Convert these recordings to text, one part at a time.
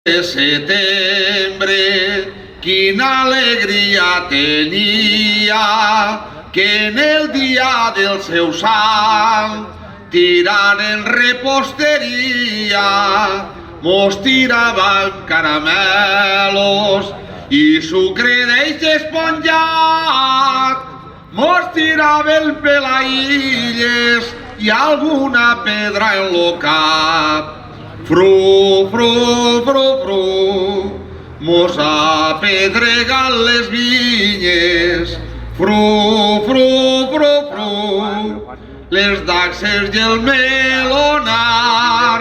De setembre, quina alegria tenia, que en el dia del seu sant tiraren reposteria, mos tiraven caramelos i sucre d'eix esponjat, mos tiraven pelaïlles i alguna pedra en lo cap. Fru, fru, fru, fru, mos apedregat les vinyes. Fru, fru, fru, fru, les daxes i el melonar.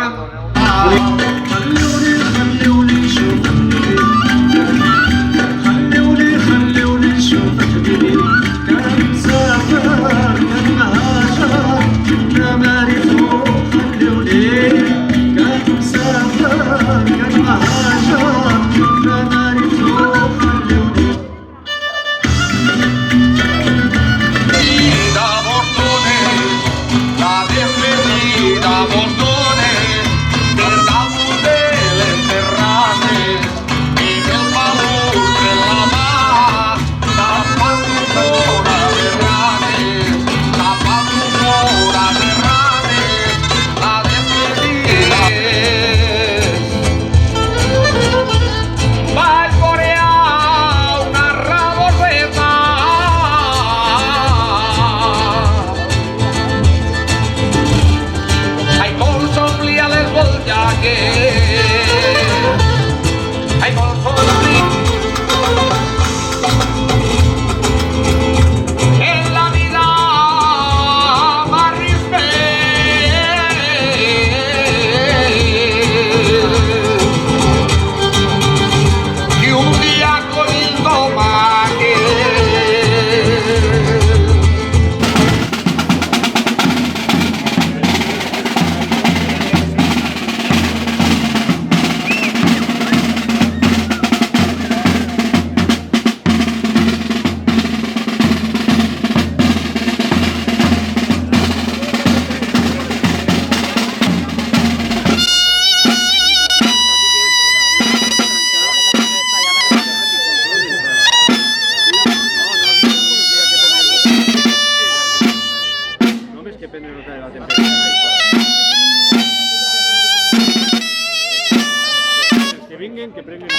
Que prenguin la temperatura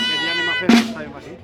que ja anem a fer estàvem així.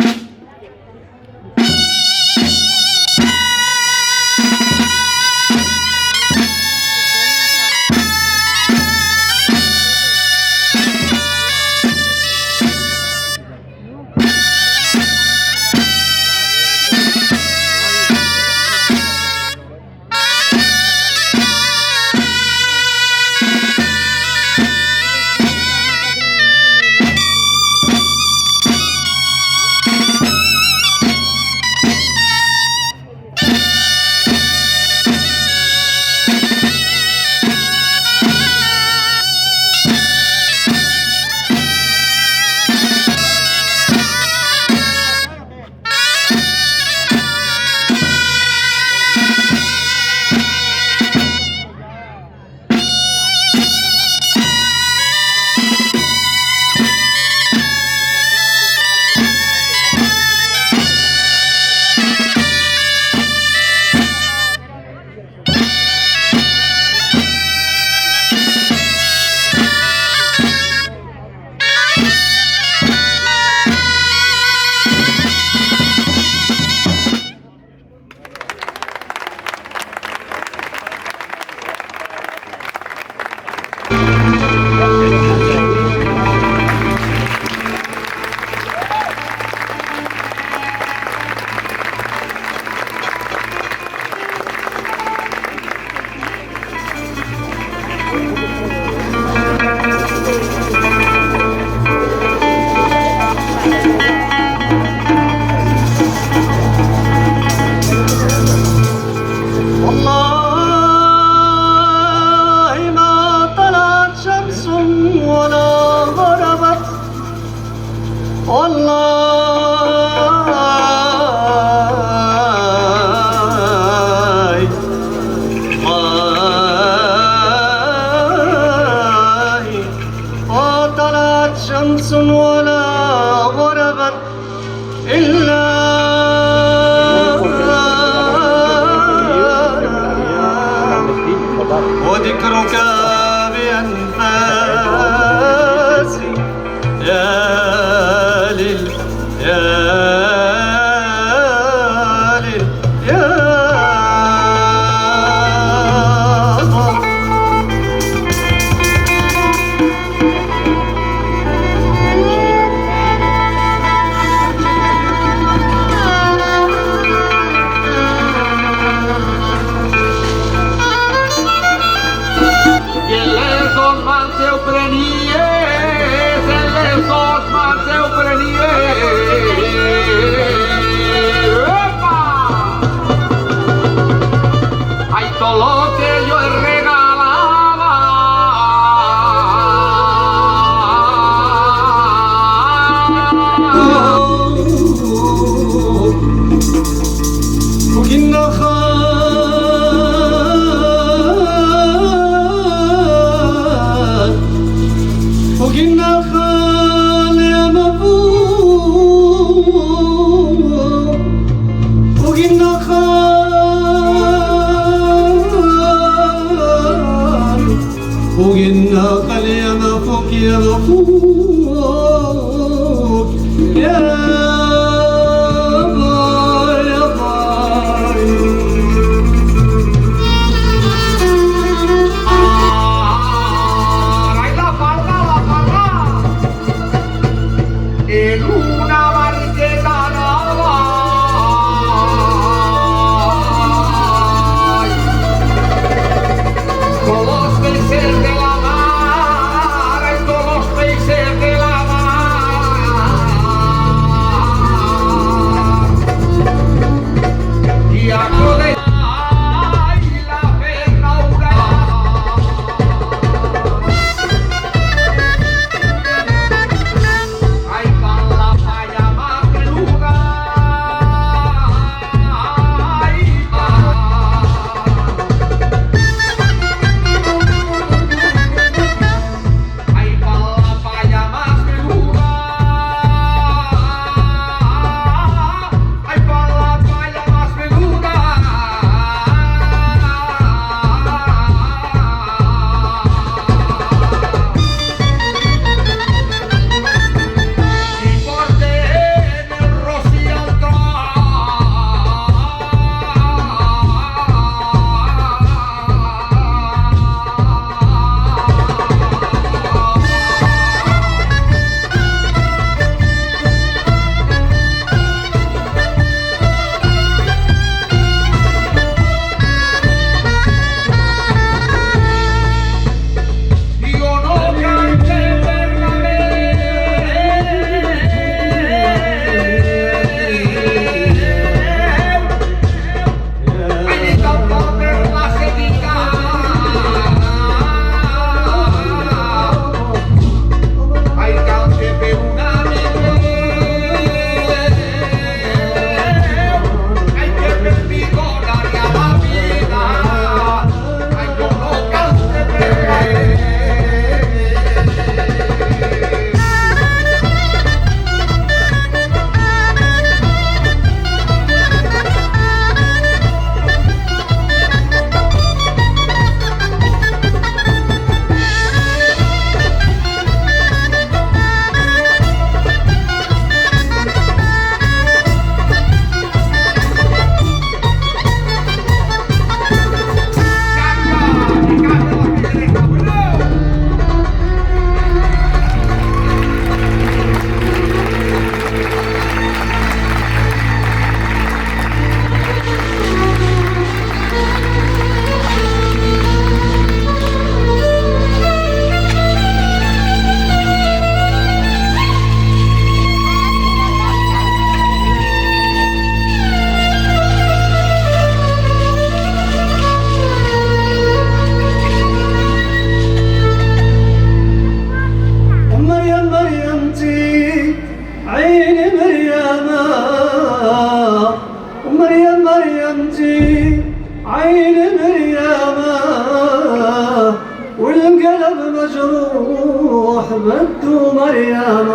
بدو مريم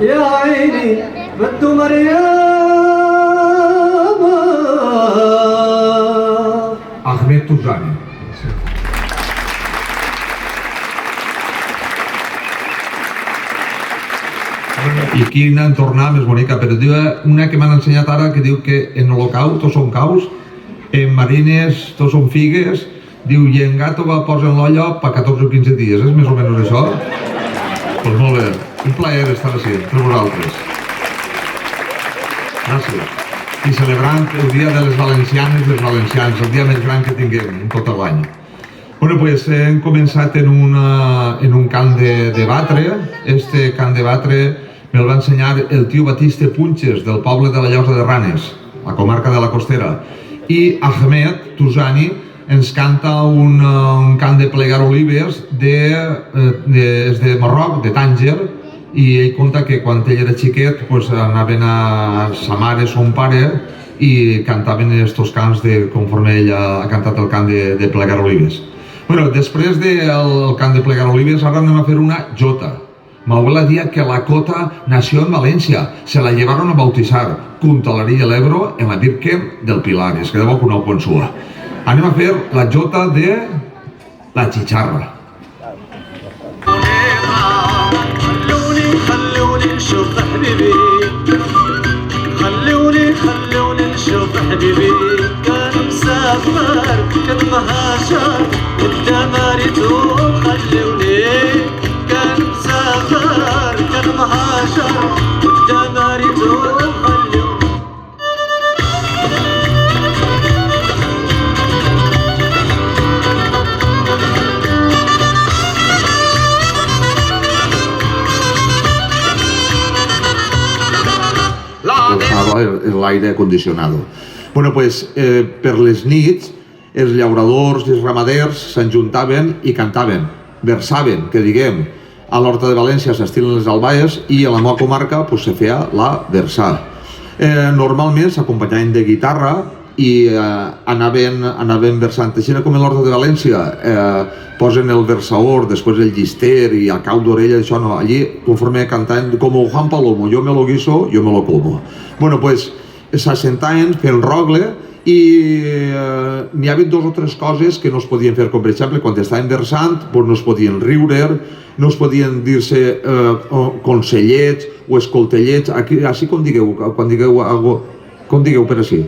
يا عيني بدو مريم. Ahmet Tuzani. I aquí anem tornar més bonica, però diu una que m'han ensenyat ara que diu que en l'Olocau tots són caus, en Marines tots són figues, diu i en Gàtova posen l'olla per 14 o 15 dies, és més o menys això? Doncs molt bé, un plaer estar així, entre vosaltres. Gràcies. I celebrant el dia de les valencianes i dels valencians, el dia més gran que tinguem en tot l'any. Bueno, pues hem començat en un camp de batre. Este camp de batre me'l va ensenyar el tio Batiste Punches, del poble de la Llosa de Ranes, la comarca de la Costera. I Ahmed Tuzani ens canta un cant de plegar olives de Marroc, de Tànger, i ell conta que quan ell era xiquet anaven a sa mare, son pare, i cantaven estos cants conforme ell ha cantat el cant de Plegar Olives. Bueno, després del cant de Plegar Olives, ara anem a fer una jota. Mi abuela decía que la cota nació en Valencia, se la llevaron a bautizar Cuntalarí el Ebro en la Virgen del Pilar, es que debo que una consua. Anem a fer la jota de la chicharra. خلوني نشوف حبيبي خلوني نشوف حبيبي كان مسافر كان مهاجر قدام ريتو خلوني كان مسافر كان مهاجر قدام ريتو خلوني L'aire acondicionado. Bueno, pues, per les nits, els llauradors i els ramaders s'enjuntaven i cantaven, versaven, que diguem, a l'Horta de València s'estilen les albaes i a la meva comarca pues, se feia la versà. Normalment s'acompanyaven de guitarra i anaven versant. Així com a l'Horta de València posen el versaor, després el llister i a cau d'orella, això no, allí conforme cantaven com Juan Palomo, yo me lo guiso, yo me lo como. Bueno, pues s'assentaven fent rogle i n'hi havia dos o tres coses que no es podien fer, com per exemple quan estaven versant pues no es podien riure, no es podien dir-se consellets o escoltellets, així com digueu, quan digueu algo, com digueu per així?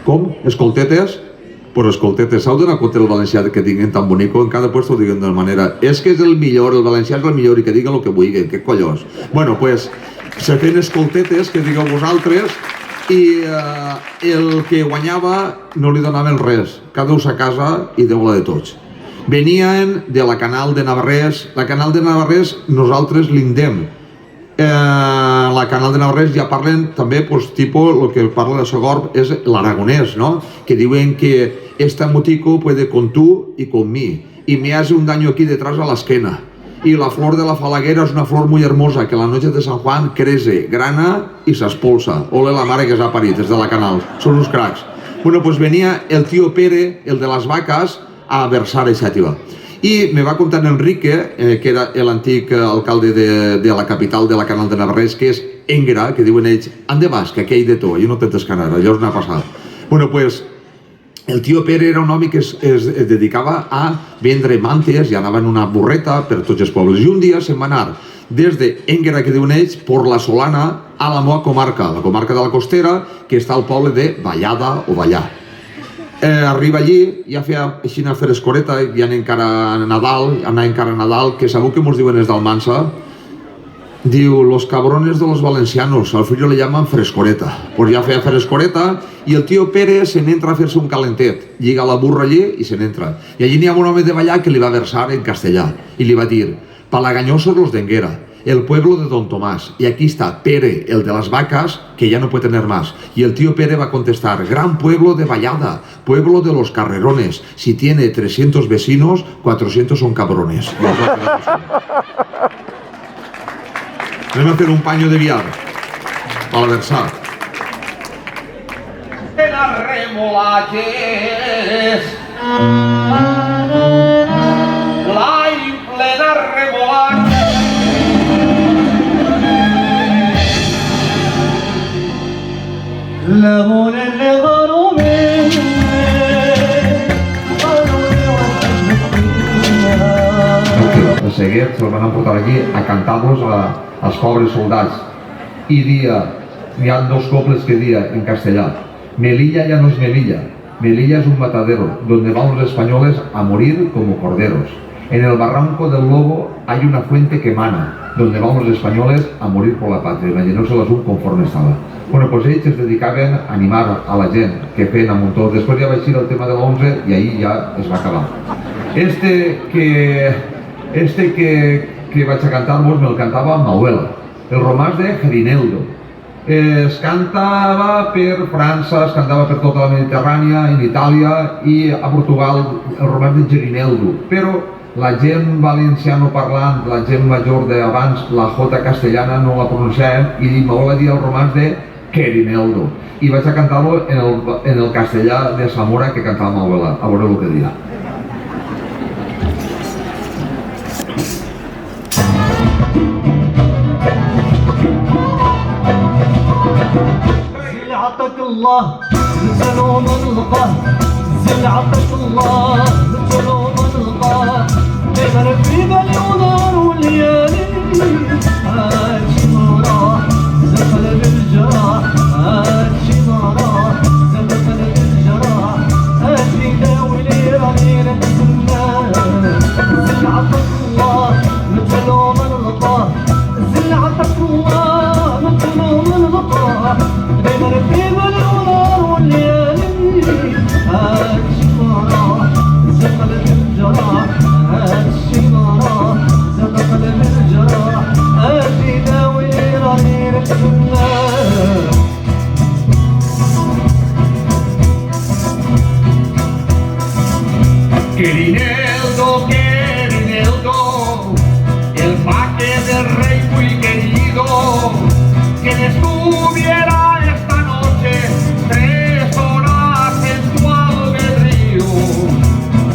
Com? Escoltetes? Pues escoltetes, s'heu donat compte el valencià que diguen tan bonico, en cada puesto ho diguen d'una manera, és que és el millor, el valencià és el millor i que diguen el que vulguin, que collons. Bueno, pues se feien escoltetes, que digueu vosaltres, i el que guanyava no li donaven res, cada ús a casa i Déu la de tots. Venien de la Canal de Navarrés, la Canal de Navarrés nosaltres l'indem. La Canal de Navarrés ja parlen també, pues, tipus, el que parla de Segorb és l'aragonès, no? Que diuen que esta motico puede con tú y con mí, y me hace un daño aquí detrás a la esquena. Y la flor de la falaguera es una flor muy hermosa que la noche de San Juan crece, grana y se expulsa. Ole la mare que s'ha parit, des de la Canal. Són uns cracs. Bueno, pues venia el tío Pere, el de las vacas, a versar a Xàtiva. I me va contar Enrique, que era l'antic alcalde de la capital de la Canal de Navarrés, que és Énguera, que diuen ells, ande vas, que aquí hi de tot, jo no t'he d'escanar, allò n'ha passat. Bueno, pues, el tío Pere era un home que es dedicava a vendre mantes i anava en una burreta per tots els pobles. I un dia se'n va anar des d'Énguera, que diuen ells, por la Solana, a la meva comarca, la comarca de la Costera, que està al poble de Vallada o Vallà. Arriba allí, ja feia així una frescoreta, ja anava encara a Nadal, que sabeu que mos diuen els d'Almansa? Diu, los cabrones de los valencianos, al frío le llaman frescoreta. Pues ja feia frescoreta i el tío Pérez se n'entra a fer-se un calentet. Lliga la burra allí i se n'entra. I allí n'hi ha un home de Vallà que li va versar en castellà i li va dir, palaganyosos los d'Énguera, el pueblo de Don Tomás, y aquí está Pere, el de las vacas, que ya no puede tener más. Y el tío Pere va a contestar, gran pueblo de Vallada, pueblo de los carrerones, si tiene 300 vecinos, 400 son cabrones. Anem a fer un paño de viar, a la versar. De las remolaches, la plena remolacha. لهون اللي غرومي Els seguets se'ls van emportar allí a cantar-los als pobres soldats. I n'hi ha dos cobles que dia en castellà, Melilla ya no es Melilla, Melilla es un matadero, donde van los españoles a morir como corderos. En el barranco del Lobo hay una fuente que emana, donde van los españoles a morir por la patria. Imagineu-se-les un conforme estava. Bueno, doncs ells es dedicaven a animar a la gent que feien a muntó. Després ja va eixir el tema de l'11 i ahir ja es va acabar. Este que vaig a cantar-vos me'l cantava Mauel, el romàs de Gerineldo. Es cantava per França, es cantava per tota la Mediterrània, en Itàlia i a Portugal, el romàs de Gerineldo. Però la gent valenciano parlant, la gent major d'abans, la J castellana no la pronunciaven i m'ho va dir el romàs de Querineldo. I vaig a cantar-lo en el castellà de Zamora que cantava ma abuela. A veure el que dia. عطاك الله مثل وما نلقاه زين عطاك الله مثل وما نلقاه دايما في بالي ونار وليالي هادشي ما راه زاد قلب الجراح هادشي ما راه زاد قلب الجراح هادشي داوي لي راني نتسناه زين عطاك الله مثل وما نلقاه زين عطاك الله مثل وما نلقاه دايما في بالي ونار والليالي هادشي ما راه زاد قلب الجراح هادشي ما راه زاد قلب الجراح هادشي داوي راني نتسناه Querineldo, Querineldo, el paque del rey muy querido, que estuviera esta noche 3 horas en tu albedrío,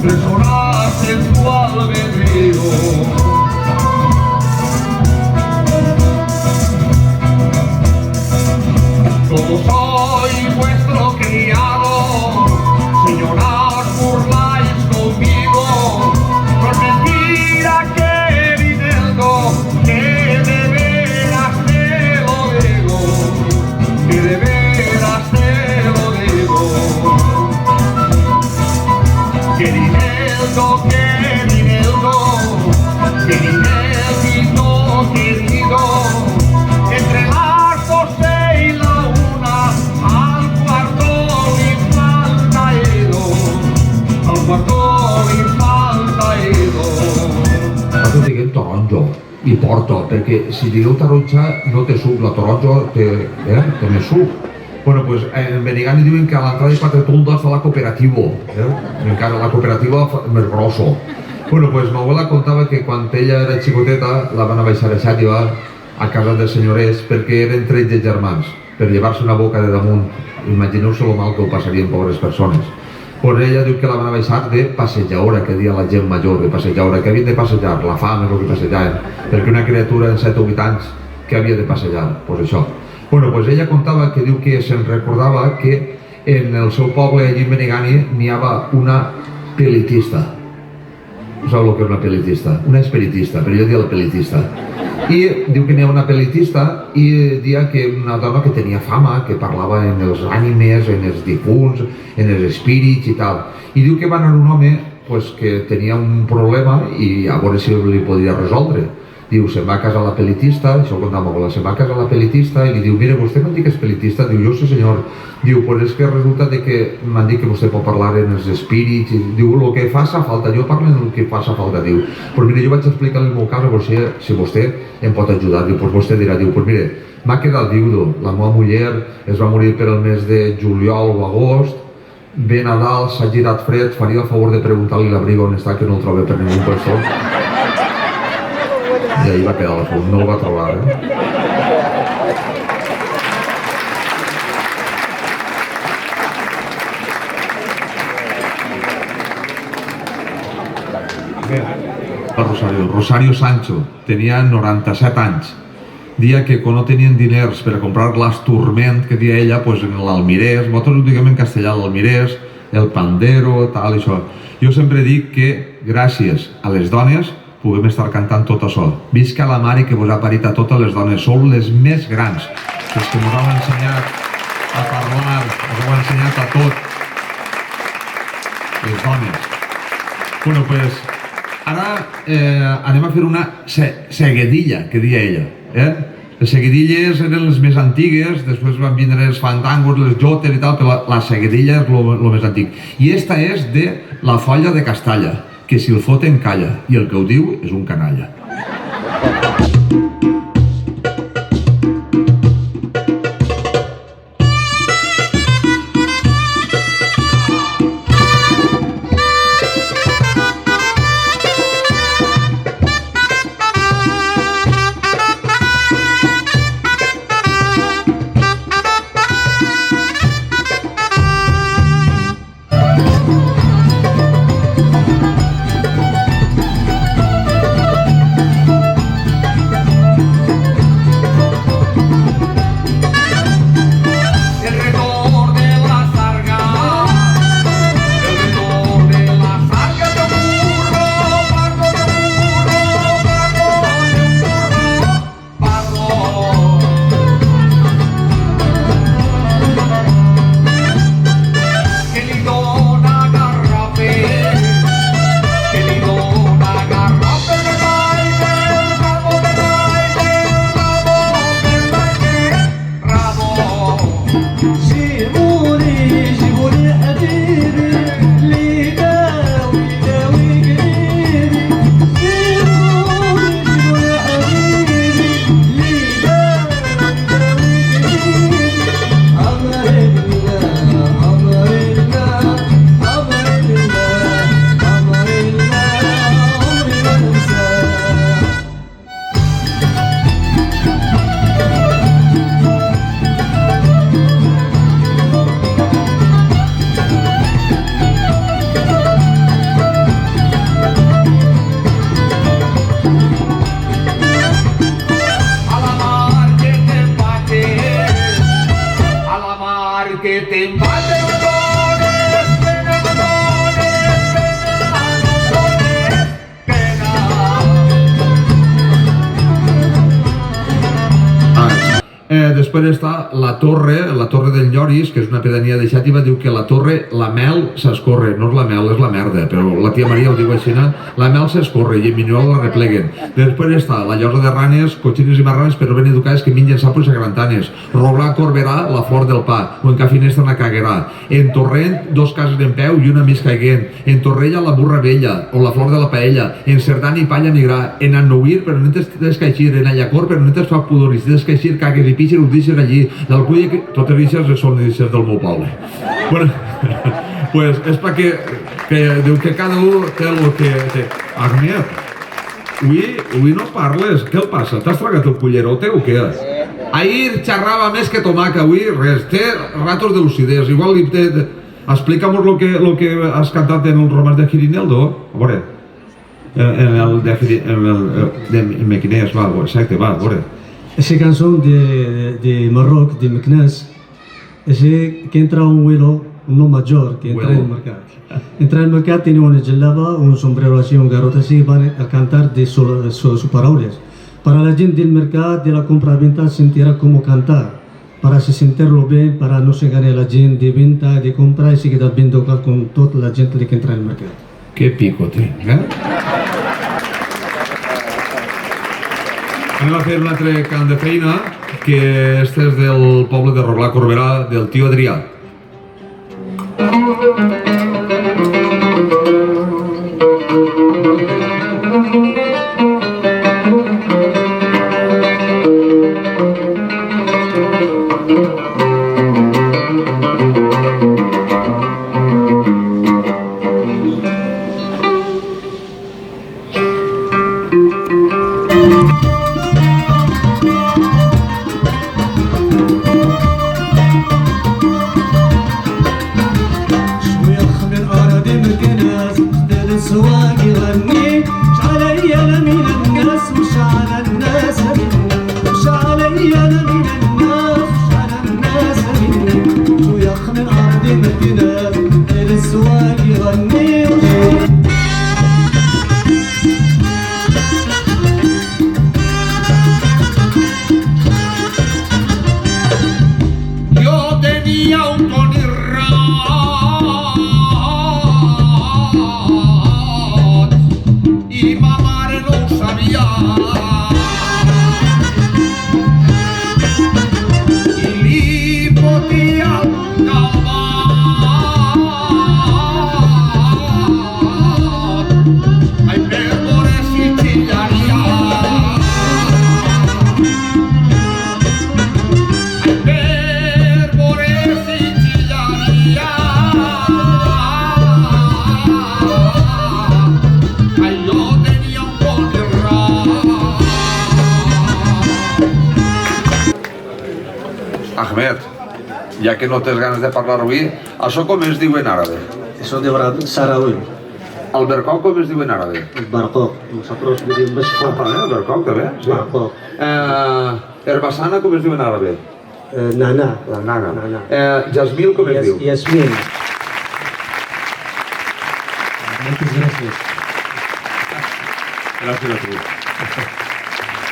3 horas en tu albedrío. Como soy vuestro criado, señora, os burláis conmigo, con mentira, Querineldo, que de veras te lo digo, que de veras te lo digo. Querineldo, Querineldo, Querineldito querido, entre las 12 y la 1 al cuarto ni falta ido, al cuarto ni falta ido. Nosaltres diguem taronja i porta, perquè si digueu taronja no té suc, la taronja té més suc. Bueno, pues en Benigani diuen que a l'entrada de Quatre Toldes de la cooperativa, encara la cooperativa més grossa. Bueno, pues ma abuela contava que quan ella era xicoteta la van a baixar a Xàtiva a casa dels senyorets perquè eren 13 germans, per llevar-se una boca de damunt. Imagineu-se lo mal que ho passarien pobres persones. Pues ella diu que la van a baixar de passejadora, que dia la gent major, de passejadora, que havien de passejar, la fam és el que passejaven, perquè una criatura en 7 o 8 anys que havia de passejar, pues això. Bueno, pues ella contava que diu que se'n recordava que en el seu poble, allí en Benigani, n'hi havia una pelitista. Sabeu el que és una pelitista? Una espiritista, però jo dia la pelitista. I diu que n'hi ha una pelitista i dia que una dona que tenia fama, que parlava en els ànimes, en els difunts, en els espírits i tal. I diu que va anar un home pues, que tenia un problema i a veure si li podia resoldre. Diu, se'n va a casa la pelitista, això ho contava molt, se'n va a casa la pelitista i li diu, mire, vostè m'han dit que és pelitista? Diu, jo sí senyor. Diu, pues és que resulta de que m'han dit que vostè pot parlar en els espírits. Diu, el que faça falta, jo parlo en el que faça falta. Diu, pues mire, jo vaig explicar el meu cas, si vostè em pot ajudar. Diu, pues vostè dirà, diu, pues mire, m'ha quedat viudo, la meva muller es va morir per el mes de juliol o agost, ve Nadal, s'ha girat fred, faria el favor de preguntar-li l'abric on està, que no el trobe per ningú puesto. I ahí va quedar la fum, no el va trobar, Rosario Sancho tenia 97 anys. Dia que quan no tenien diners per a comprar l'asturment que dia ella, pues en l'almirés, nosaltres ho diguem en castellà, l'almirés, el pandero, tal, això. Jo sempre dic que gràcies a les dones puguem estar cantant tot això. Visca la mare que vos ha parit a totes les dones, sou les més grans, les que ens heu ensenyat a parlar, ens heu ensenyat a tot, les dones. Bueno, pues, ara anem a fer una seguidilla, que dia ella. Les seguidilles eren les més antigues, després van vindre els fandangos, les jotes i tal, però la seguidilla és el més antic. I esta és de la Folla de Castalla, que si el foten calla, i el que ho diu és un canalla. Després està la torre del Lloris, que és una pedania de Xàtiva, diu que la torre, la mel s'escorre, no és la mel, és la merda, però la tia Maria ho diu així, la mel s'escorre i en Minyol la repleguen. Després està la Llosa de Ranes, cochines i marranes, però ben educades que mengen sapos i sagrantanes. Roglà, Corberà, la flor del pa, o en Cafinestra na Caguerà. En Torrent, dos cases en peu i una més caiguent. En Torrella, la burra vella, o la flor de la paella. En Cerdà, palla ni gra. En Annouir, però no t'es caixir. En Allacor, però no t'es fa pudor. I si t'es caixir, cagues i pixes, ho deixes allí. D'Alculla, totes les són deixes del meu poble. Bueno, pues és perquè diu que cada un té el que té. Ahmed, avui no parles, què el passa? T'has tragat el cullerote o què? Ahir xerrava més que tomaca, avui res, té ratos de lucidez. Igual explica'm lo que has cantat en el romàs de Girineldo, a veure. En el de Mequinès, va, exacte, va, a veure. Esa canción de Marroc, de Meknès, ese que entra un vuelo, uno mayor que entra en el mercado. Entra en el mercado, tiene una gelaba, un sombrero así, un garrote así, van a cantar de sus palabras. Para la gente del mercado, de la compra-venta, sentirá como cantar. Para se sentirlo bien, para no se gane la gente de venta, de compra y se queda bien tocar con toda la gente que entra en el mercado. Que picote, Anem a fer un altre cant de feina, que este és del poble de Roglà Corberà, del tio Adrià. Ahmed, ja que no tens ganes de parlar avui, això com es diu en àrabe? Eso de Sarawi, El bercoc com es diu en àrabe? Barco, nosotros decimos Bashfo. El bercoc també? Sí. Barco. Herbassana com es diu en àrabe? Nana. La nana. Jasmil com es diu? Yasmin. Muchas gracias. Gràcies a tu.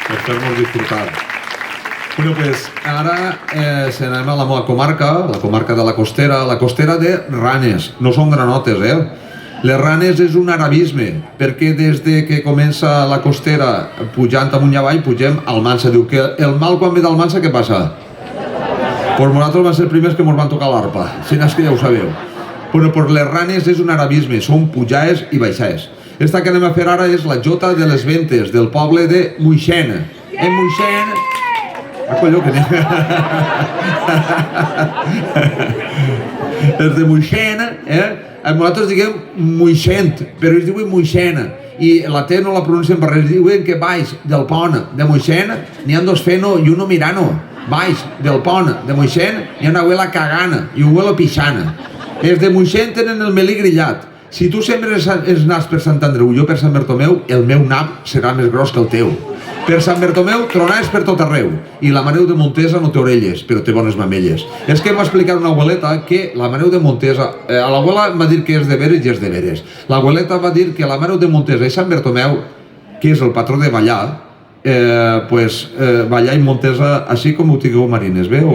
Per fer-nos disfrutar. Bueno, pues ara anem a la meva comarca, la comarca de la Costera de Ranes. No són granotes, Les Ranes és un arabisme, perquè des de que comença la Costera pujant amunt i avall, pugem al Mansa. Diu que el mal quan ve del Mansa, què passa? Pues nosaltres van ser els primers que ens van tocar l'arpa, si no és que ja ho sabeu. Bueno, pues les Ranes és un arabisme, són pujades i baixades. Esta que anem a fer ara és la Jota de les Ventes, del poble de Moixena. En Moixena... Ah, colló, que anem... Els de Moixena, nosaltres diguem Moixent, però ells diuen Moixena. I la T no la pronuncien per res, diuen que baix del pont de Moixena n'hi ha dos feno i uno mirano. Baix del pont de Moixena hi ha una abuela cagana i una abuela pixana. Els de Moixent tenen el melí grillat. Si tu sembres els naps per Sant Andreu i jo per Sant Bertomeu, el meu nap serà més gros que el teu. Per Sant Bertomeu tronars per tot arreu i la Maneu de Montesa no té orelles, però té bones mamelles. És que em va explicar una abueleta que la Maneu de Montesa... l'abuela va dir que és de veres i és de veres. L'abueleta va dir que la Maneu de Montesa i Sant Bertomeu, que és el patró de ballar, ballar en Montesa així com ho tingueu marines, veu?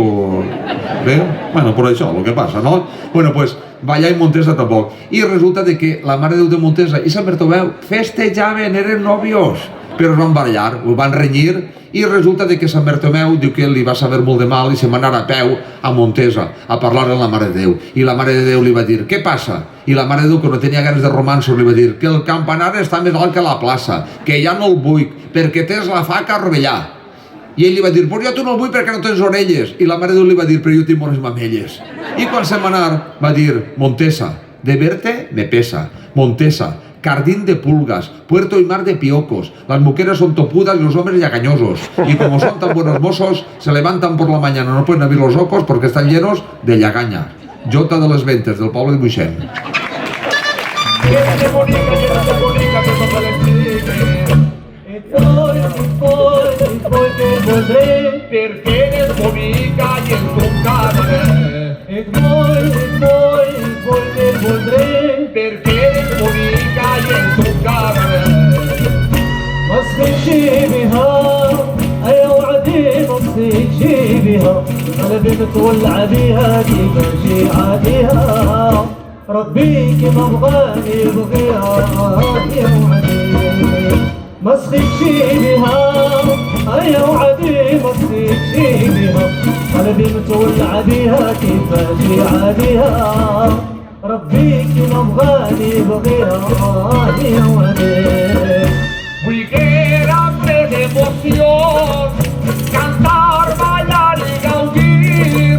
Bueno, per això, el que passa, no? Bueno, pues ballar en Montesa tampoc. I resulta de que la Mare de Déu de Montesa i Sant Bartomeu festejaven, eren nòvios, però es van barallar, ho van renyir, i resulta de que Sant Bartomeu diu que li va saber molt de mal i se'n va anar a peu a Montesa a parlar amb la Mare de Déu. I la Mare de Déu li va dir, què passa? I la Mare de Déu, que no tenia ganes de romanços, li va dir que el campanar està més alt que la plaça, que ja no el vull, perquè tens la faca a rovellar. I ell li va dir, pues jo tu no el vull perquè no tens orelles. I la Mare de Déu li va dir, però jo tinc bones mamelles. I quan se'n va anar, va dir, Montesa, de verte me pesa. Montesa, Cardín de pulgas, Puerto y Mar de piocos, las mujeres son topudas y los hombres llagañosos, y como son tan buenos mozos, se levantan por la mañana, no pueden abrir los ojos porque están llenos de llagaña. Jota de les Ventes, del poble de Buixent. Perché eres bonica y entroncada. Perché eres bonica y entroncada. مسكتشي بها أي وعدي مسكتشي بها قلبي متولع بها كيف عاديها ربيك ما بغاني بغيها يا وعدي مسكتشي بها أي وعدي مسكتشي بها قلبي متولع بها كيف عاديها ربيك ما بغاني بغيها يا وعدي. Fui que era de emoción, cantar, bailar y gaudir,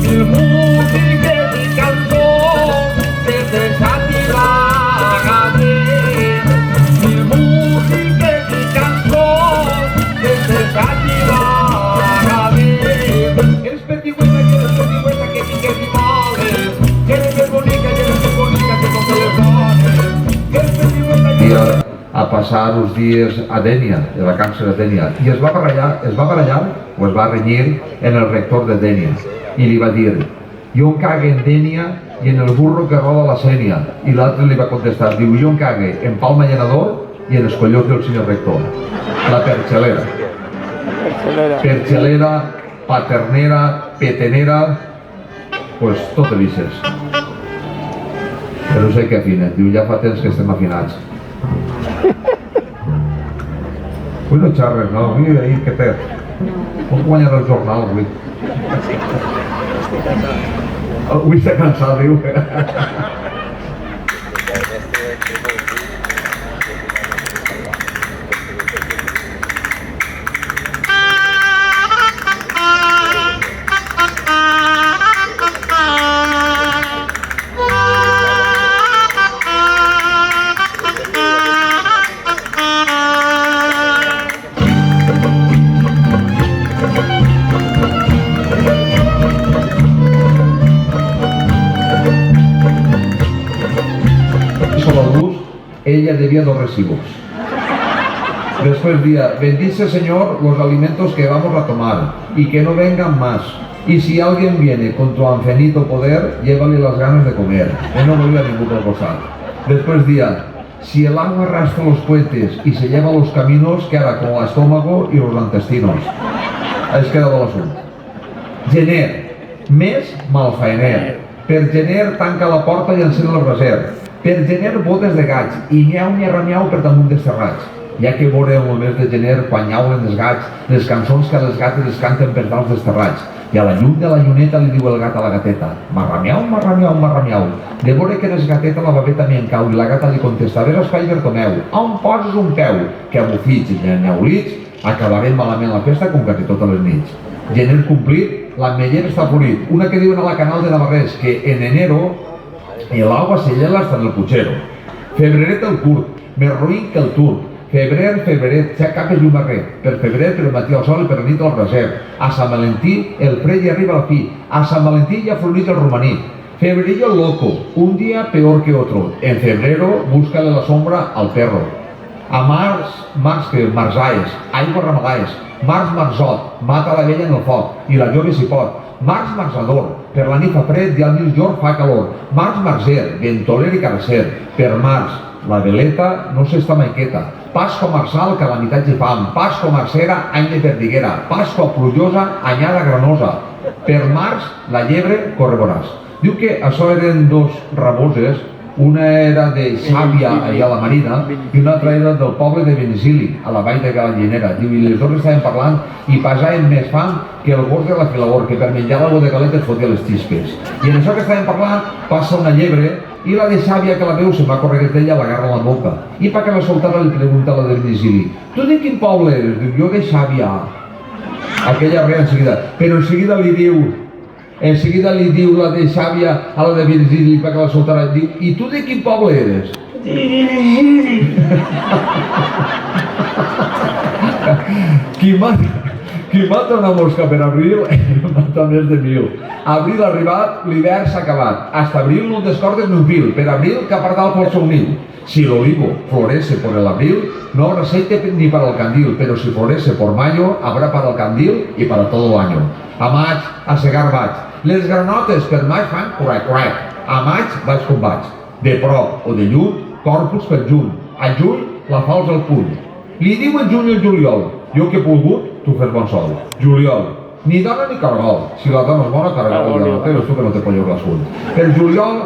mi música y mi canción, que te satisfaga bien. Mi música y mi canción, que te satisfaga bien. Eres perdigüesa, que piques y males, que eres muy bonita, que no te les dones. Que eres perdigüesa, a passar uns dies a Dénia, de vacances a Dénia, i es va barallar o es va renyir en el rector de Dénia i li va dir, jo em cague en Dénia i en el burro que roda la Sénia, i l'altre li va contestar, diu, jo em cague en Palma Llenador i en els collons del senyor rector. La perxelera, paternera, petenera, pues tot elices. Però no sé què afinen, diu, ja fa temps que estem afinats. Avui no xerres, no? Avui ahir què té? Com guanyar el jornal, avui? Avui està cansat, diu. Ella debía 2 recibos. Después decía, bendice Señor los alimentos que vamos a tomar y que no vengan más. Y si alguien viene con tu infinito poder, llévale las ganas de comer. Él no volvió a ningún proposar. Después decía, si el agua arrastra los puentes y se lleva los caminos, ¿qué hará con el estómago y los intestinos? Ahí es quedado el asunto. Gener, mes malfaener. Per gener tanca la porta i encén el braser. Per gener bodes de gaig i miau ni arramiau per damunt dels terrats. Ja que veureu el mes de gener quan llauren els gats, les cançons que les gates es canten per dalt dels terrats. I a la llum de la lluneta li diu el gat a la gateta, marramiau, marramiau, marramiau. De veure que eres gateta la babeta m'hi encau i la gata li contesta, ves espai Bartomeu, on poses un peu? Que a bufits i neulits acabarem malament la festa com quasi totes les nits. Gener complit, l'ametller està florit. Una que diuen a la Canal de Navarrés, que en enero el agua se hiela hasta en el puchero. Febreret el curt, més roïn que el turc. Febreret, ja capes i un barret. Per febrer, per el matí al sol i per la nit al braser. A Sant Valentí, el fred ja arriba a la fi. A Sant Valentí ja florit el romaní. Febrerillo loco, un día peor que otro. En febrero, búscale la sombra al perro. A marzaes, aigua ramadaes. Marzot, mata la vella en el foc, i la jove si pot. Marzador, per la nit fa fred i al mig jorn fa calor. Marzer, ventoler i carcer. Per març, la veleta no s'està mai quieta. Pasqua marçal, calamitat i fam. Pasqua marcera, any de perdiguera. Pasqua pluviosa, anyada granosa. Per març, la llebre corre voràs. Diu que això eren dos raboses, una era de Xàbia, allà a la Marina, i una altra era del poble de Benisili, a la vall de Galanginera. Diu, i les dues estaven parlant i passaven més fam que el gos de la Filabor, que per menjar l'aigua de galeta es fotia les xispes. I en això que estaven parlant, passa una llebre, i la de Xàbia, que la veu, se'n va córrer d'ella, l'agarra a la boca. I perquè la soltava li pregunta a la de Benisili, tu de quin poble eres? Diu, jo de Xàbia. Aquella rea enseguida, però enseguida li diu la de Xàbia a la de Virgili perquè la soltarà, diu, i tu de quin poble eres? De Virgili. Qui mata una mosca per abril, mata més de 1000. Abril arribat, l'hivern s'ha acabat. Hasta abril no descordes ni un fil. Per abril, que per dalt força un niu. Si el olivo florece por el abril, no habrá aceite ni para el candil, pero si florece por mayo, habrá para el candil y para todo el año. A maig, a segar vaig. Les granotes per maig fan correc, correc. A maig vaig com vaig. De prop o de lluny, corpus per juny. A juny, la falç al punt. Li diuen juny el juliol. Jo que he volgut, tu fes bon sol. Juliol. Ni dona ni caragol. Si la dona és bona, caragol. Però tu que no te pollo l'assunt. Per juliol,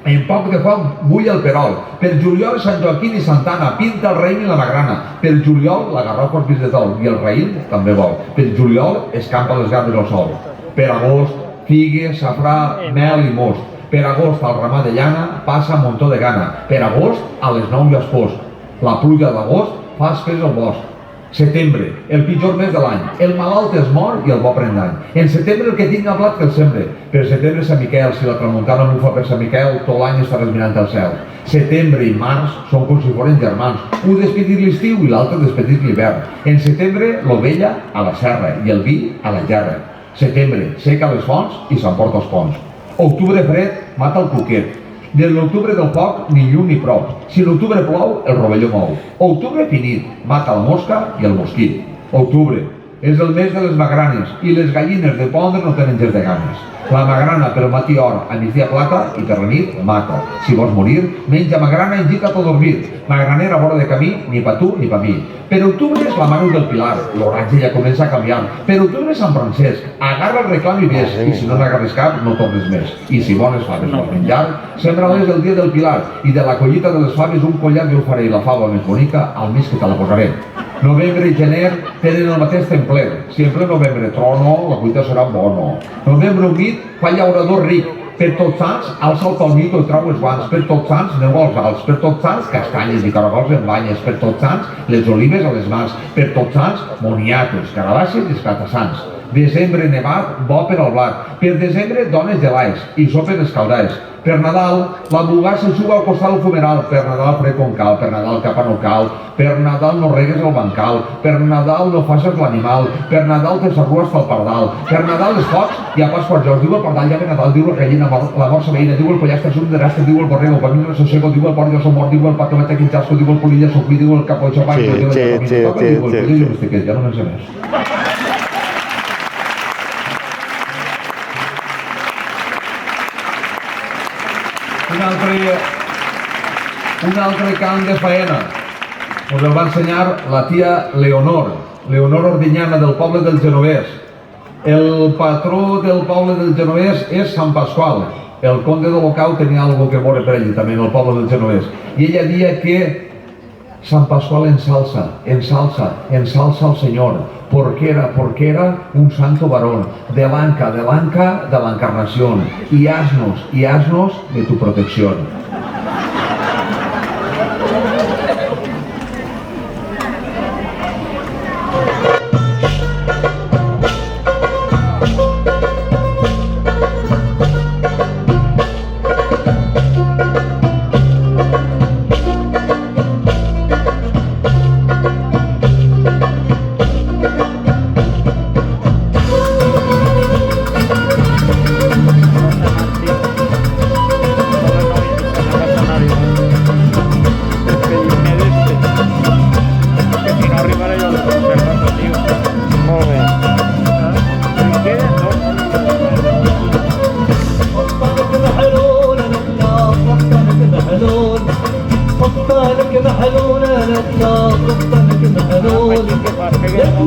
en poc de foc bull el perol. Per juliol, Sant Joaquim i Santana pinta el raïm i la magrana. Per juliol, la garrofa és vist de dol i el raïm també vol. Per juliol, escampa les garbes al sol. Per agost, figues, safrà, mel i most. Per agost, al ramat de llana, passa un muntó de gana. Per agost, a les 9 ja és post. La pluja d'agost fa espès el bosc. Setembre, el pitjor mes de l'any. El malalt es mor i el bo pren dany. En setembre el que tinga blat que el sembre. Per setembre Sant Miquel, si la tramuntana bufa per Sant Miquel, tot l'any està respirant al cel. Setembre i març són com si foren germans. Un despedir l'estiu i l'altre despedir l'hivern. En setembre, l'ovella a la serra i el vi a la gerra. Setembre, seca les fonts i s'emporta els ponts. Octubre fred, mata el cuquet. De l'octubre del foc, ni lluny ni prop. Si l'octubre plou, el rovelló mou. Octubre finit, mata la mosca i el mosquit. Octubre és el mes de les magranes i les gallines de pondre no tenen gens de ganes. La magrana pel matí or, a migdia plata i per la nit mata. Si vols morir, menja magrana i indica't a dormir. Magranera a vora de camí, ni pa tu ni pa mi. Per octubre és la Manu del Pilar, l'oratge ja comença a canviar. Per octubre és Sant Francesc, agarra el reclam i ves, i si no n'agarres cap, no tornes més. I si bones faves vols menjar, sembra-les el dia del Pilar, i de la collita de les faves un collar jo faré i la fava més bonica al mes que te la posaré. Novembre i gener tenen el mateix templer. Si en ple novembre trono, la cuita serà bona. Novembre humit fa llaurador ric. Per tots sants, alça el palmito i trau els guants. Per tots sants, neu als alts. Per tots sants, castanyes i caragols en banyes. Per tots sants, les olives a les mans. Per tots sants, moniatos, carabasses i escatassants. Desembre nevat, bo per al blat. Per desembre, dones gelais i sopes escaldades. Per Nadal, la bugassa juga al costat del fumeral. Per Nadal fred com cal, per Nadal capa no cal. Per Nadal no regues el bancal. Per Nadal no faces l'animal. Per Nadal te s'arrues pel pardal. Per Nadal els focs i a pas per Jordi. Diu el pardal, ja ve Nadal, diu la gallina, la morsa veïna, diu el pollastre, surt de rastre, diu el borrego, per mi no s'assego, diu el porc, jo som mort, diu el patometa, quinxasco, diu el polilla, sofí, diu el capó, xapany, diu el ja no me'n sé més. Un altre cant de faena us el va ensenyar la tia Leonor Ordinyana del poble del Genovès. El patró del poble del Genovès és Sant Pasqual. El conde de Locau tenia algo que veure per ell també en el poble del Genovès. I ella dia que Sant Pasqual ensalza al Señor, porque era un santo varón, de la encarnación, y asnos de tu protección.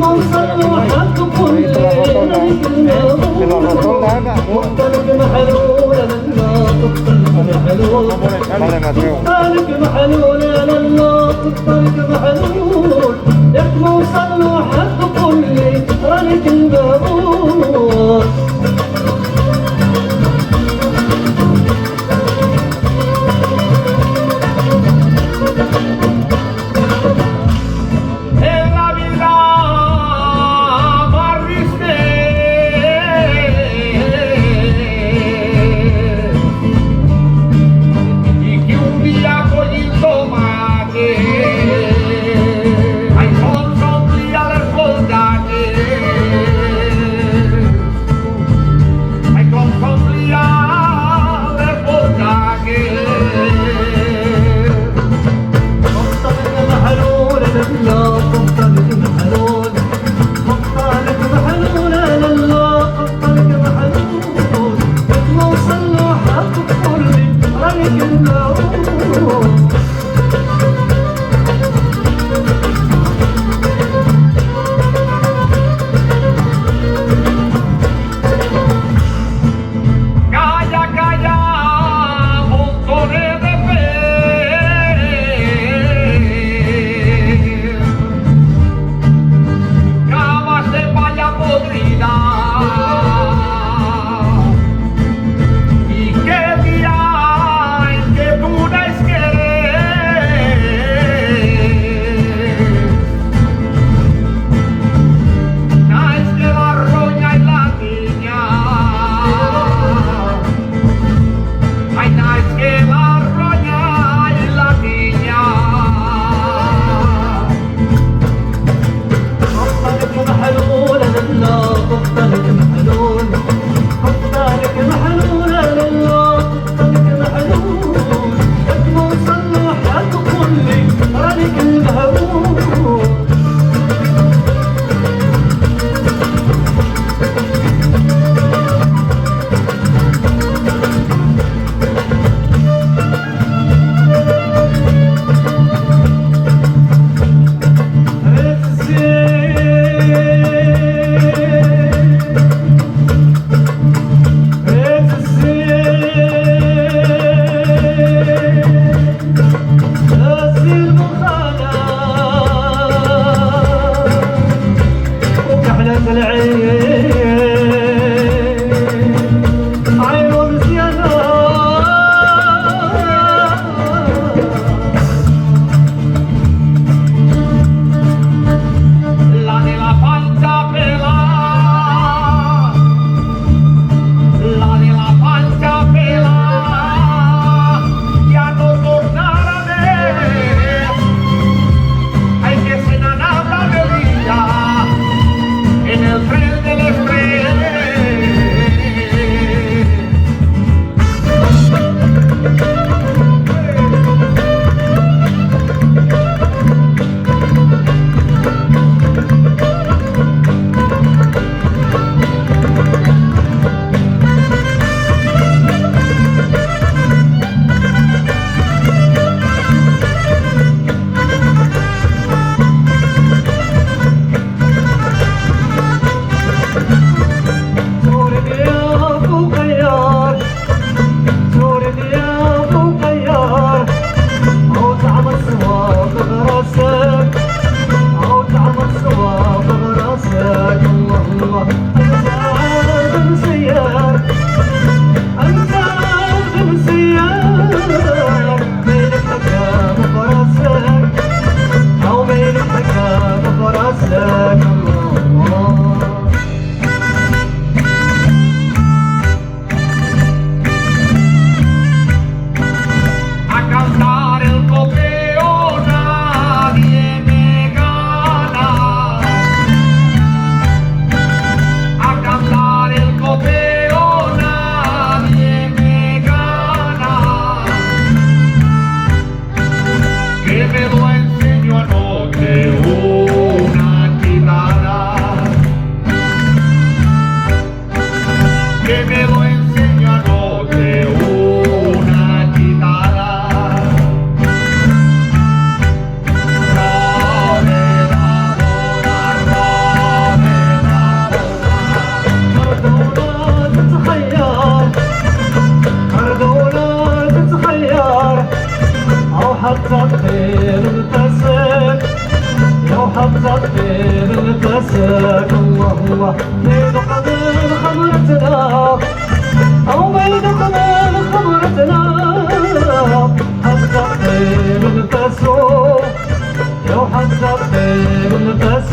وصلوا حق كل ملك المغرور مختلف محلول لله مختلف محلول مختلف محلول لله مختلف محلول يحكموا وصلوا حق كل ملك المغرور Y qué día en que tú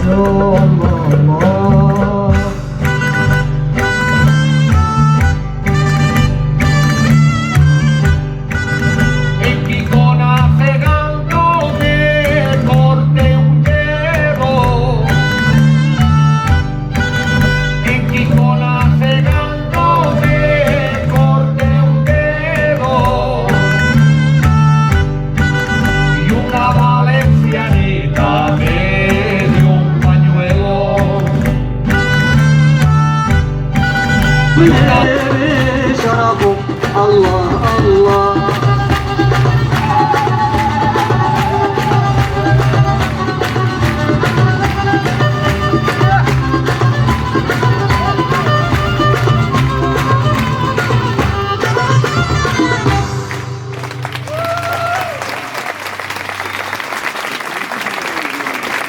En Gijona cegando me corté un dedo. En Gijona cegando me corté un dedo. Y una valencianita me dio un pañuelo. شرفوا الله الله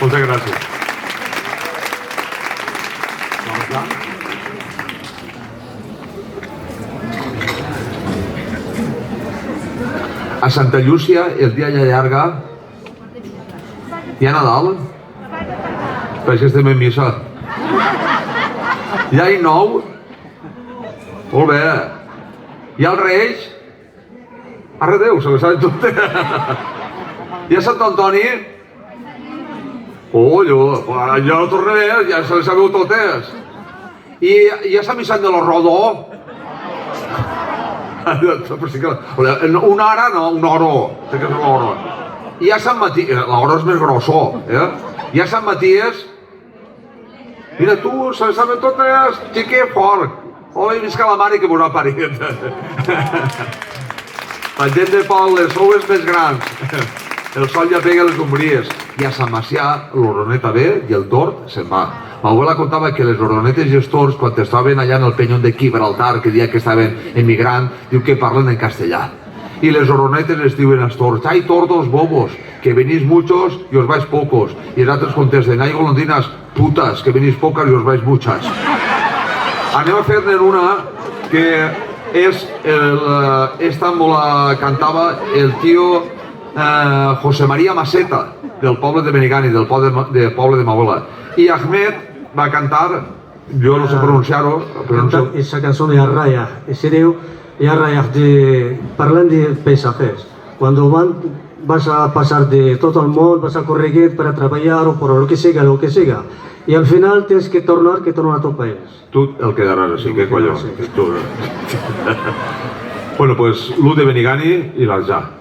Muchas gracias. A Santa Llúcia el dia ja llarga. Hi ha Nadal? Pareix que estem en missa. Hi ha any nou? Molt bé. Hi ha els Reis? Arre Déu, se les saben totes. Hi ha Sant Antoni? Oh, jo no tornaré, ja se les sabeu totes. I hi ha Sant Vicent de l'Orrodó? Una ara no, un oro. Sé que és l'oro. Hi ha Sant Matías, l'oro és més grosso, Hi ha Sant Matías. Mira tu, se les saben totes, xiquet fort. Hola, visca la mare que vos ha parit. La gent de poble, sou els més grans. El sol ja pega les ombries. I a Sant Macià l'oroneta ve i el tord se'n va. M'abuela contava que les oronetes i els tords, quan estaven allà en el penyón de Gibraltar, que dia que estaven emigrant, diu que parlen en castellà. Y les oronetes les diuen als tords: «Ay, tordos bobos, que venís muchos y os vais pocos». Y els altres contesten: «Ay, golondrinas putas, que venís pocas y os vais muchas». Anem a fer-ne una que és esta me la cantava el tio José María Maseta, del poble de Benigani, del poble de m'abuela. I Ahmed va cantar, jo no sé pronunciar-ho, però no sé... Esa canción de Arraya, ese diu Arraya parlant de paisatges. Cuando vas a pasar de todo el mundo, vas a corregir para trabajar o por lo que siga. Y al final tienes que tornar a tu país. Tu el quedaràs així, que collons. Bueno, pues l'U de Benigani i l'Aljà.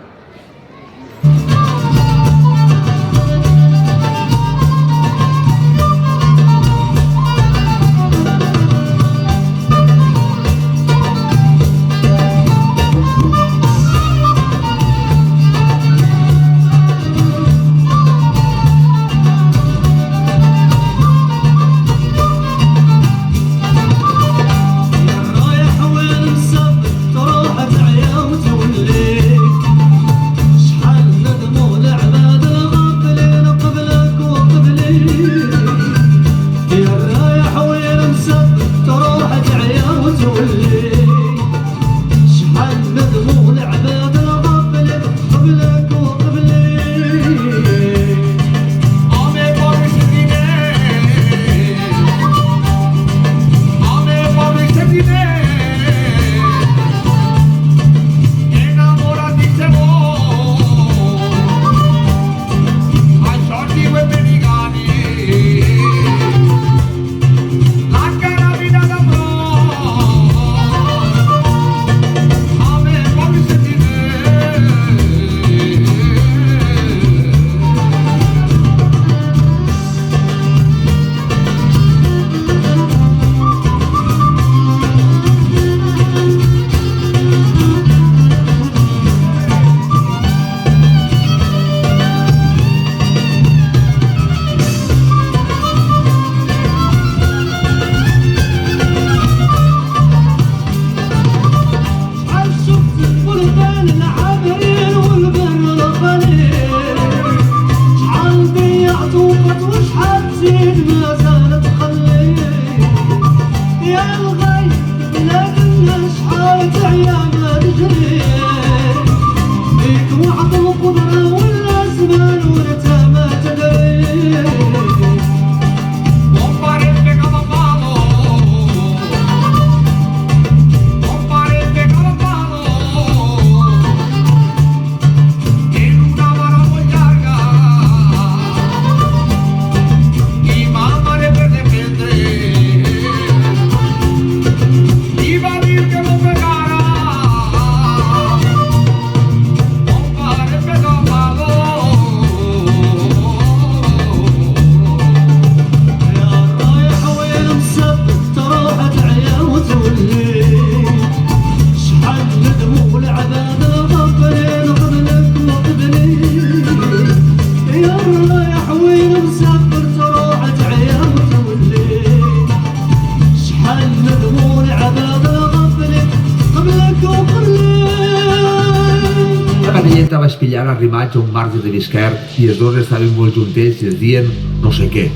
velleta va espillar arrimats a un marge de l'Isquert i els dos estaven molt juntets i es dien no sé què.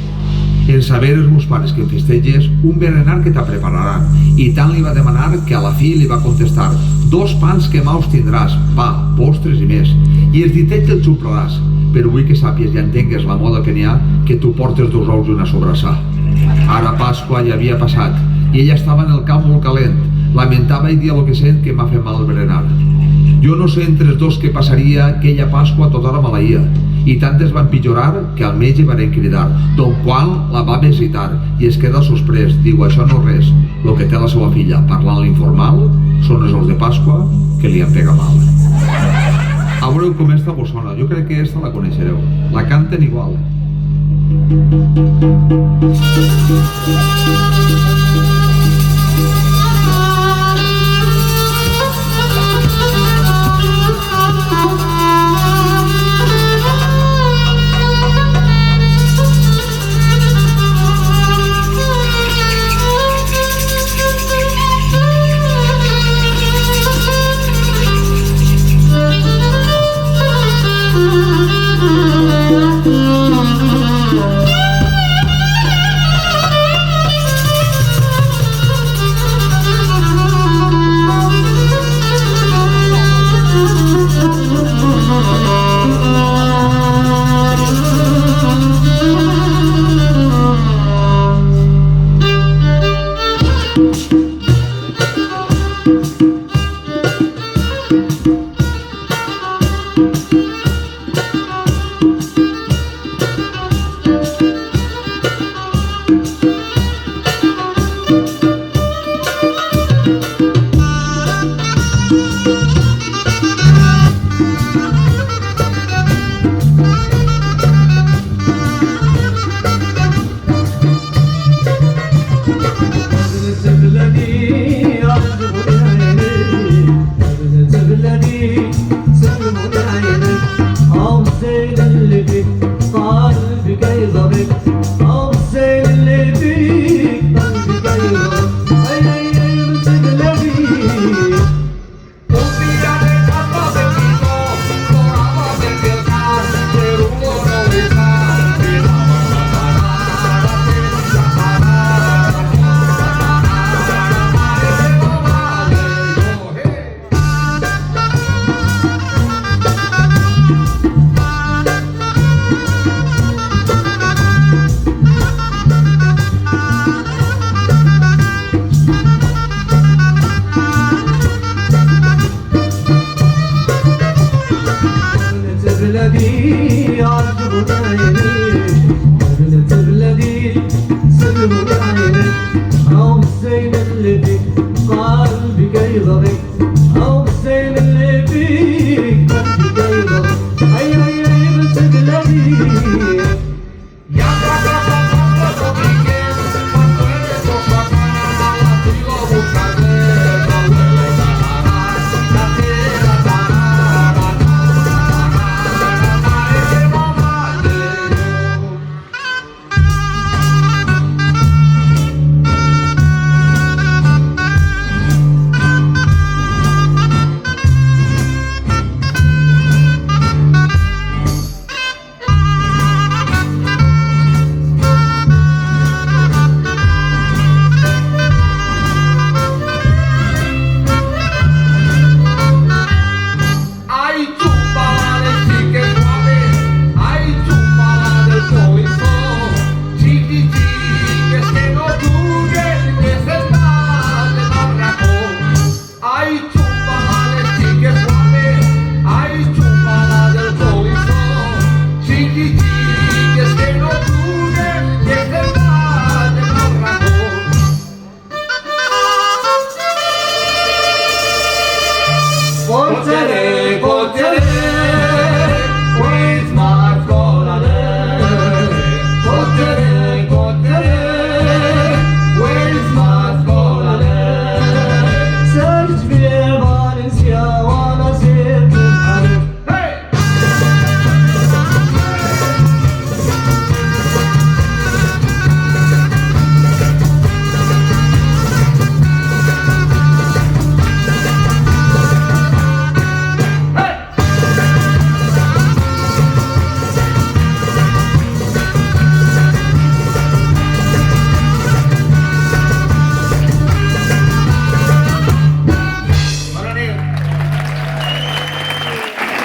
En saber els meus pares que en festeges, un berenar que t'aprepararan, i tant li va demanar que a la fi li va contestar: 2 pans que maus tindràs, pa, postres i més, i els ditets te'ls xupraràs, però vull que sàpies i entengues la moda que n'hi ha que tu portes 2 ous i una sobrassà. Ara Pasqua ja havia passat, i ella estava en el camp molt calent, lamentava i dia lo que sent que m'ha fet mal el berenar. Jo no sé entre els dos què passaria aquella Pasqua tota la maleïa, i tant es va empitjorar que al metge van cridar, don Juan la va visitar i es queda sorprès, diu: això no res, lo que té la seva filla parlant l'informal són els ous de Pasqua que li han pegat mal. A veure com esta vos sona, jo crec que esta la coneixereu, la canten igual.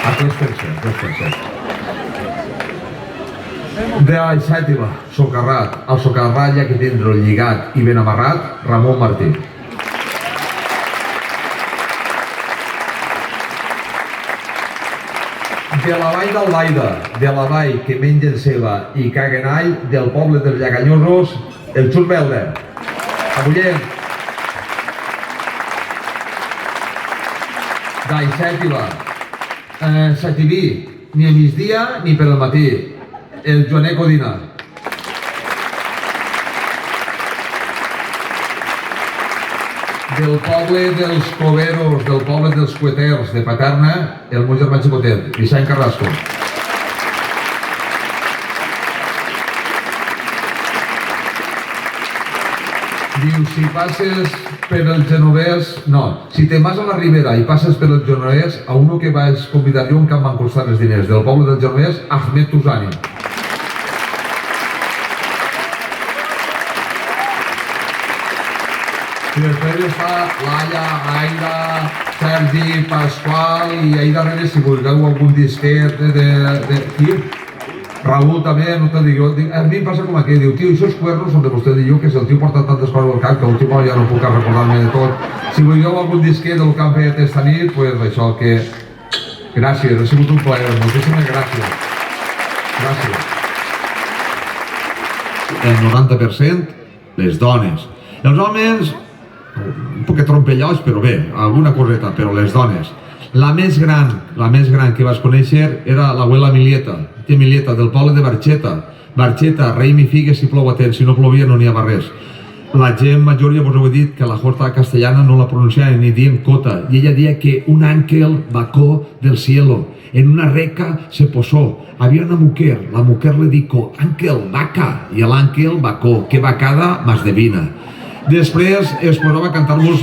Aquest pensa. De Xàtiva, socarrat. El socarrat ja que tindre lligat i ben amarrat, Ramon Martí. De la vall d'Albaida, de la vall que mengen ceba i caguen all, del poble dels Llaganyosos, el Xus Belda. Abullem. D'Aixàtiva, Xativí, ni a migdia ni per al matí, el Joanet Codina. Del poble dels Coveros, del poble dels Cueters de Paterna, el meu germà xicotet, Vicent Carrasco. Diu, si passes per el Genovès... No, si te'n vas a la Ribera i passes per el Genovès, a uno que vaig convidar jo que em van costar els diners del poble del Genovès, Ahmed Tousani. I després està Laia, Aida, Sergi, Pasqual i ahí darrere si vulgueu algun disquet de... Raúl també, no te dic, a mi em passa com aquell, diu, tio, això és cuernos on vostè diu que si el tio porta tantes coses al cap que el tio ja no puc recordar-me de tot. Si vulgueu algun disquet del que han fet esta nit, pues això que... Gràcies, ha sigut un plaer, moltíssimes gràcies. Gràcies. El 90% les dones. Els homes, un poc trompellots, però bé, alguna coseta, però les dones. La més gran que vas conèixer era l'abuela Milieta, tia Milieta, del poble de Barxeta. Barxeta, raïm i figues si plou a temps, si no plovia no n'hi havia res. La gent major ja vos heu dit que la jota castellana no la pronunciaven ni dient cota, y ella decía que un ángel bajó del cielo, en una reca se posó. Había una mujer, la mujer le dijo, ángel, vaca, y el ángel bajó, que vacada más divina. Després es posava a cantar-nos,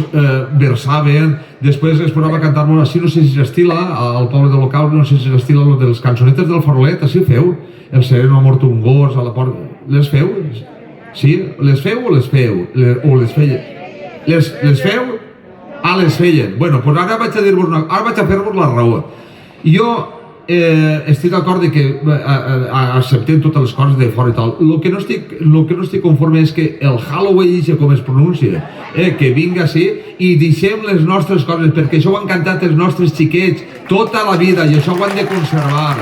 versaven, després es posava a cantar-nos, així no sé si s'estila, al poble de local, no sé si s'estila lo de les cançonetes del farolet, així ho feu? El sereno ha mort un gos a la porta... Les feu? Sí? Les feu o les feu? O les feien? Les feu? Ah, les feien. Bueno, doncs ara vaig a dir-vos ara vaig a fer-vos la raó. Jo estic d'acord que acceptem totes les coses de fora i tal. El que no estic conforme és que el Halloween, com es pronuncia, que vinga així i deixem les nostres coses, perquè això ho han cantat els nostres xiquets tota la vida i això ho han de conservar.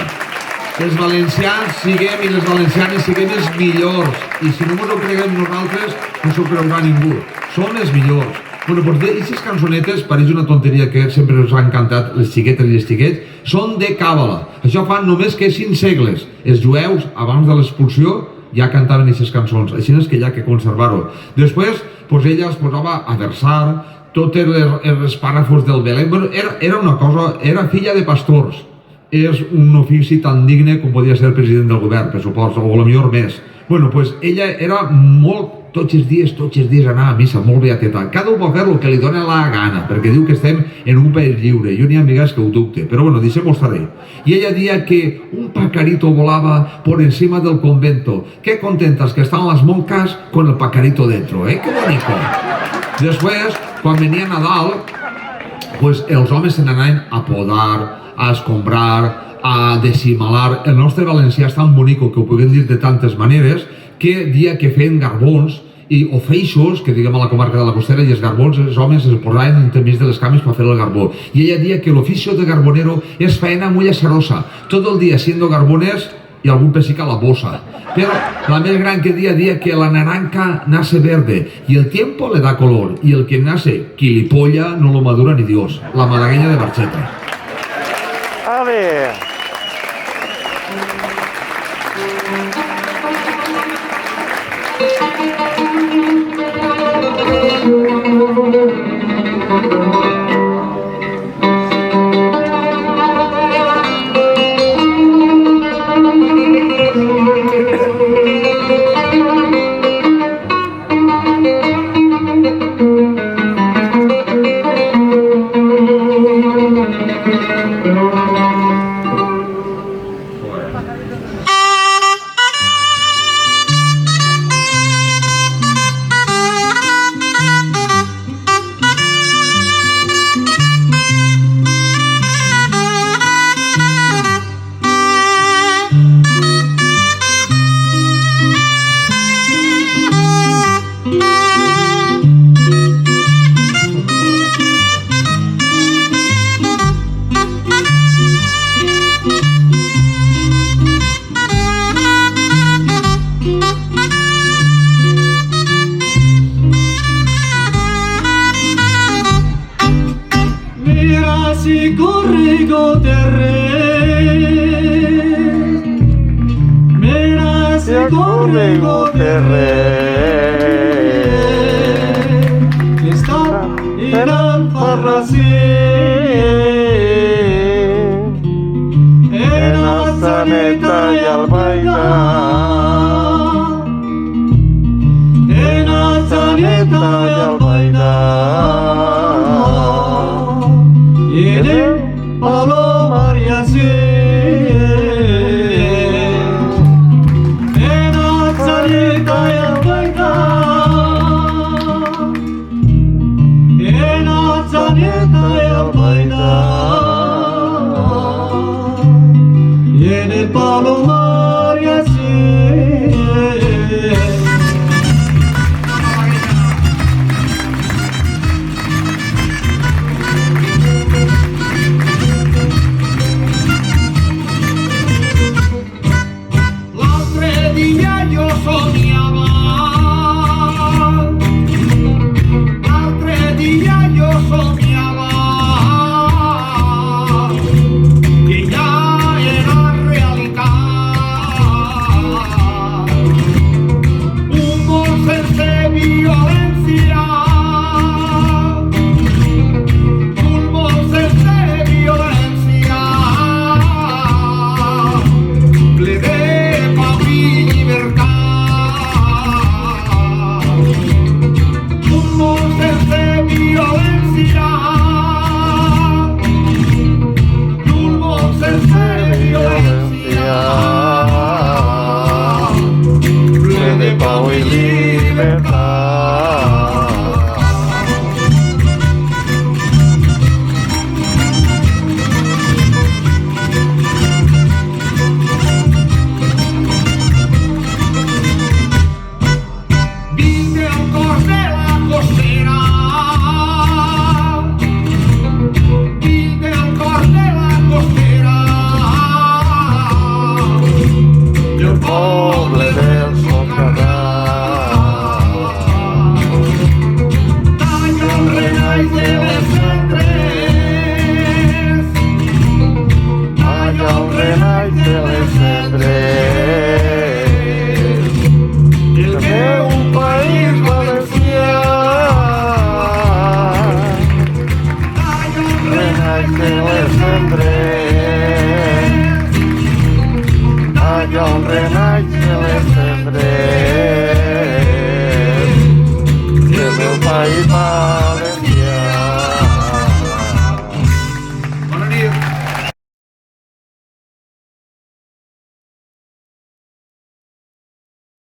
Els valencians siguem i les valencianes siguem els millors i si no ens ho creguem nosaltres no s'ho creurà ningú. Som els millors. Bueno, doncs d'aquestes cançonetes, pareix una tonteria que sempre us han cantat les xiquetes i els xiquets, són de càbala. Això fa només que 5 segles. Els jueus, abans de l'expulsió, ja cantaven aquestes cançons. Així és que hi ha que conservar-ho. Després, doncs ella es posava a versar tots els pàrafos del Belén. Bueno, era una cosa, era filla de pastors. És un ofici tan digne com podia ser el president del govern, per suposo, o potser més. Bueno, doncs ella era molt... Tots els dies anava a missa, molt beateta. Cada un va fer el que li dona la gana, perquè diu que estem en un país lliure. Jo n'hi ha amigues que ho dubte, però bueno, deixem-ho estar ahí. Y ella decía que un pajarito volaba por encima del convento. Qué contentas que están las monjas con el pajarito dentro, ¿eh? Qué bonito. Després, quan venia Nadal, pues els homes se n'anaven a podar, a escombrar, a decimalar. El nostre valencià és tan bonic que ho puguem dir de tantes maneres que dia que feien garbons o feixos, que diguem a la comarca de la Costera, i els garbons, els homes es posaven entremig de les cames per fer el garbó. I ella dia que l'oficio de garbonero és faena muy azarosa, todo el día siendo garbones y algún pesic a la bosa. Pero la més gran que dia que la naranja nace verde y el tiempo le da color, y el que nace quilipolla no lo madura ni Dios. La malagueña de Barxeta. A ver. Rodrigo Ferrer está en Alfarrasí, en Atzaneta y Albaida, en Atzaneta y Albaida, y en el Palomar y así. En Atzaneta y Albaida, en Atzaneta y Albaida, y en el Palomar y así. L'altre dia jo somiava, l'altre dia jo somiava que ja era realitat un món sense violència, un món sense violència, ple de pau i llibertat, un món sense violència, un món sense violència, ple de pau i llibertat. Vinc del cor de la costera, vinc del cor de la costera, del poble del Socarràs. Talla el renaix de les cendres, talla el renaix de les cendres, el meu país valencià. Talla el renaix de les cendres, talla el renaix de les cendres, el meu país